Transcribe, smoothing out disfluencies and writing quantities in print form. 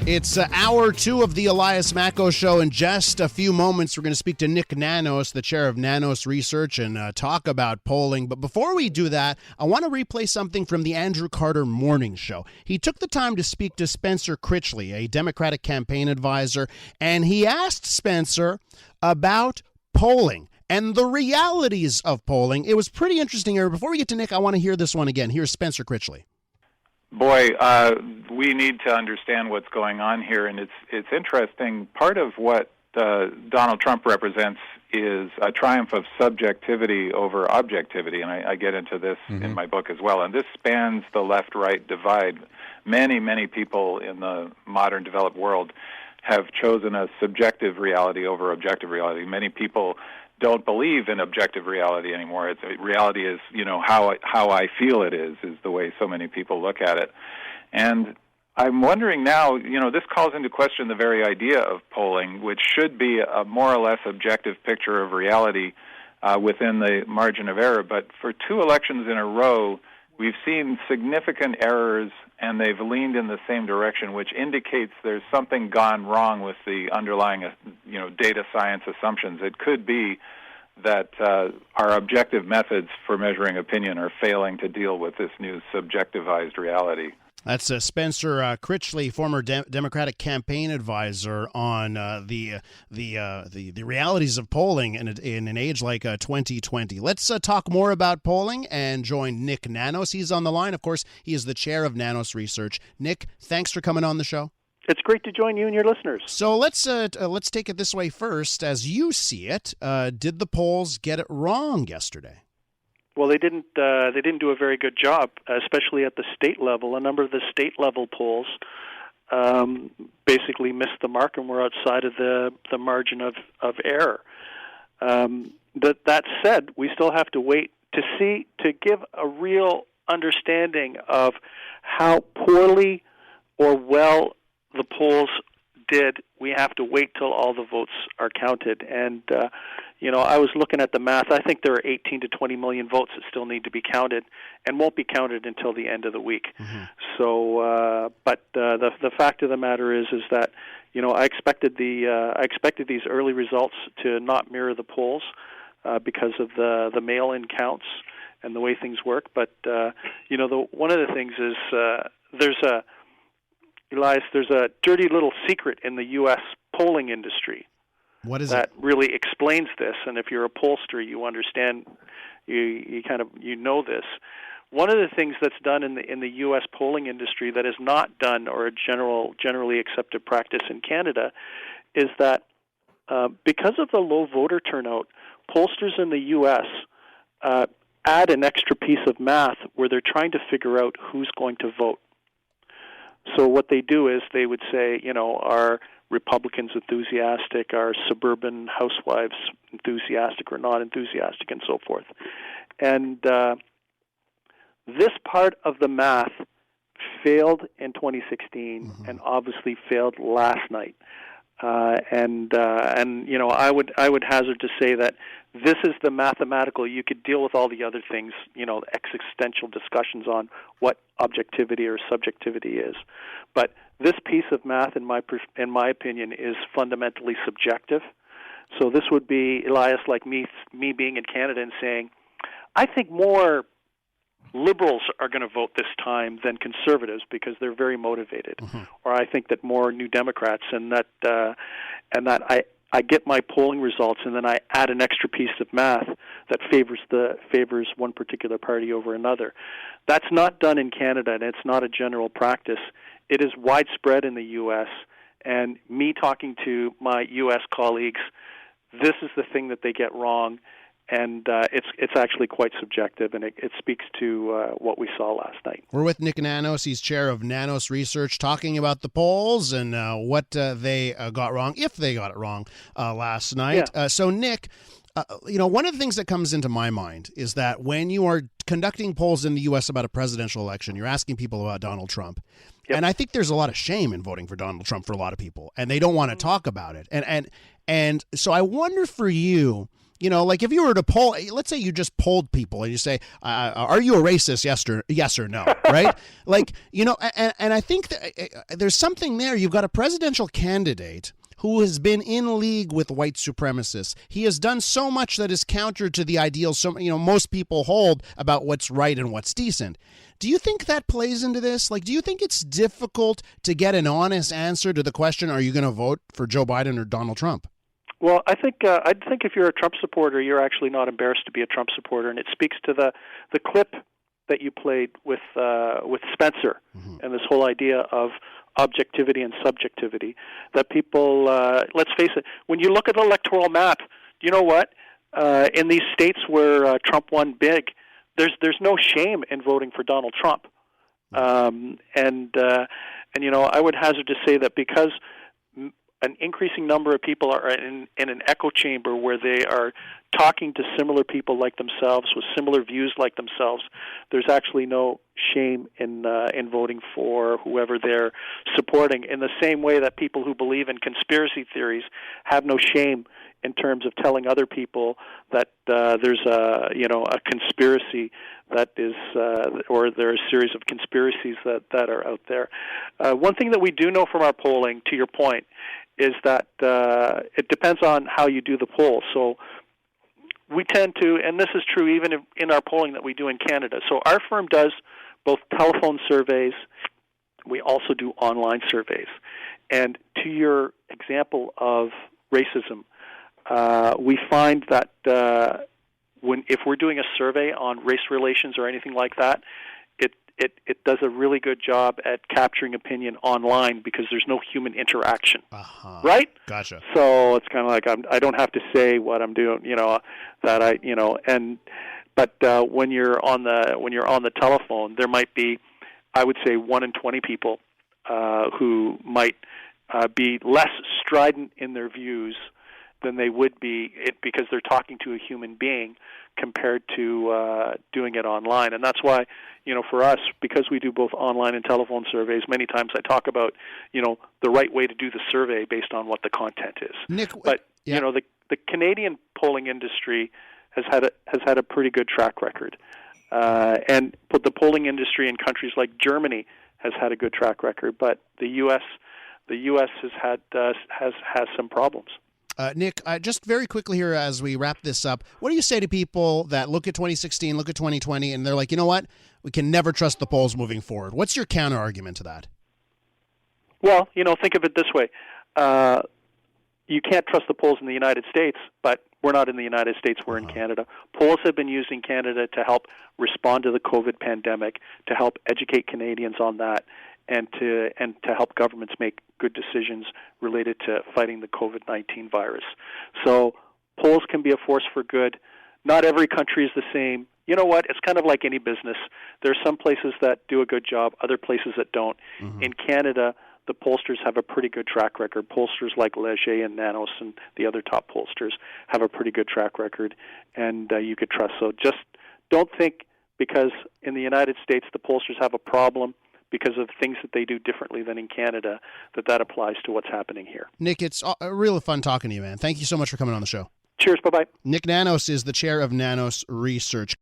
It's hour two of the Elias Macko Show. In just a few moments, we're going to speak to Nick Nanos, the chair of Nanos Research, and talk about polling. But before we do that, I want to replay something from the Andrew Carter Morning Show. He took the time to speak to Spencer Critchley, a Democratic campaign advisor, and he asked Spencer about polling and the realities of polling. It was pretty interesting. Before we get to Nick, I want to hear this one again. Here's Spencer Critchley. Boy, we need to understand what's going on here, and it's interesting. Part of what Donald Trump represents is a triumph of subjectivity over objectivity, and I get into this in my book as well. And this spans the left-right divide. Many, many people in the modern developed world have chosen a subjective reality over objective reality. Many people don't believe in objective reality anymore. Reality is, how I feel it is the way so many people look at it. And I'm wondering now, this calls into question the very idea of polling, which should be a more or less objective picture of reality within the margin of error. But for two elections in a row, we've seen significant errors, and they've leaned in the same direction, which indicates there's something gone wrong with the underlying, data science assumptions. It could be that our objective methods for measuring opinion are failing to deal with this new subjectivized reality. That's Spencer Critchley, former Democratic campaign advisor, on the realities of polling in an age like 2020. Let's talk more about polling and join Nick Nanos. He's on the line. Of course, he is the chair of Nanos Research. Nick, thanks for coming on the show. It's great to join you and your listeners. So let's take it this way first. As you see it, did the polls get it wrong yesterday? Well, they didn't do a very good job, especially at the state level. A number of the state level polls basically missed the mark and were outside of the margin of error. But that said, we still have to wait to give a real understanding of how poorly or well the polls did. We have to wait till all the votes are counted. And I was looking at the math. I think there are 18 to 20 million votes that still need to be counted and won't be counted until the end of the week. So, but the fact of the matter is that I expected these early results to not mirror the polls because of the mail-in counts and the way things work. But one of the things is there's a dirty little secret in the U.S. polling industry. What is that it? really explains this, and if you're a pollster, you understand, you know this. One of the things that's done in the U.S. polling industry that is not done or a generally accepted practice in Canada is that because of the low voter turnout, pollsters in the U.S. Add an extra piece of math where they're trying to figure out who's going to vote. So what they do is they would say, are Republicans enthusiastic, are suburban housewives enthusiastic or not enthusiastic, and so forth. And this part of the math failed in 2016 and obviously failed last night. And I would hazard to say that this is the mathematical. You could deal with all the other things, existential discussions on what objectivity or subjectivity is, but this piece of math, in my opinion, is fundamentally subjective. So this would be, Elias, like me being in Canada and saying, I think more liberals are going to vote this time than conservatives because they're very motivated, or I think that more New Democrats, and that I get my polling results and then I add an extra piece of math that favors one particular party over another. That's not done in Canada, and it's not a general practice. It is widespread in the U.S., and me talking to my U.S. colleagues, this is the thing that they get wrong. And it's actually quite subjective, and it speaks to what we saw last night. We're with Nick Nanos. He's chair of Nanos Research, talking about the polls and what they got wrong, if they got it wrong last night. Yeah. So, Nick, one of the things that comes into my mind is that when you are conducting polls in the U.S. about a presidential election, you're asking people about Donald Trump. Yep. And I think there's a lot of shame in voting for Donald Trump for a lot of people, and they don't want to talk about it. And so I wonder for you, Like if you were to poll, let's say you just polled people and you say, are you a racist? Yes or no, right? And I think that there's something there. You've got a presidential candidate who has been in league with white supremacists. He has done so much that is counter to the ideals most people hold about what's right and what's decent. Do you think that plays into this? Do you think it's difficult to get an honest answer to the question, are you going to vote for Joe Biden or Donald Trump? Well, I think if you're a Trump supporter, you're actually not embarrassed to be a Trump supporter, and it speaks to the clip that you played with Spencer, and this whole idea of objectivity and subjectivity. That people, let's face it, when you look at the electoral map, you know what? In these states where Trump won big, there's no shame in voting for Donald Trump, and I would hazard to say that because an increasing number of people are in an echo chamber where they are talking to similar people like themselves with similar views like themselves, there's actually no shame in voting for whoever they're supporting, in the same way that people who believe in conspiracy theories have no shame in terms of telling other people that there's a conspiracy that is, or there are a series of conspiracies that are out there. One thing that we do know from our polling, to your point, is that it depends on how you do the poll. So we tend to, and this is true even in our polling that we do in Canada. So our firm does both telephone surveys. We also do online surveys. And to your example of racism, we find that if we're doing a survey on race relations or anything like that, it does a really good job at capturing opinion online because there's no human interaction, right? Gotcha. So it's kind of like I don't have to say what I'm doing, but when you're on the telephone, there might be, I would say, 1 in 20 people who might be less strident in their views than they would be because they're talking to a human being compared to doing it online. And that's why, for us, because we do both online and telephone surveys, many times I talk about, the right way to do the survey based on what the content is. Nick, but, the Canadian polling industry has had a pretty good track record. And the polling industry in countries like Germany has had a good track record, but the U.S. has some problems. Nick, just very quickly here as we wrap this up, what do you say to people that look at 2016, look at 2020, and they're like, you know what, we can never trust the polls moving forward? What's your counter argument to that? Well, think of it this way. You can't trust the polls in the United States, but we're not in the United States, we're in Canada. Polls have been used in Canada to help respond to the COVID pandemic, to help educate Canadians on that, and to help governments make good decisions related to fighting the COVID-19 virus. So polls can be a force for good. Not every country is the same. You know what? It's kind of like any business. There are some places that do a good job, other places that don't. In Canada, the pollsters have a pretty good track record. Pollsters like Leger and Nanos and the other top pollsters have a pretty good track record, and you could trust. So just don't think because in the United States the pollsters have a problem because of things that they do differently than in Canada, that applies to what's happening here. Nick, it's really fun talking to you, man. Thank you so much for coming on the show. Cheers. Bye-bye. Nick Nanos is the chair of Nanos Research.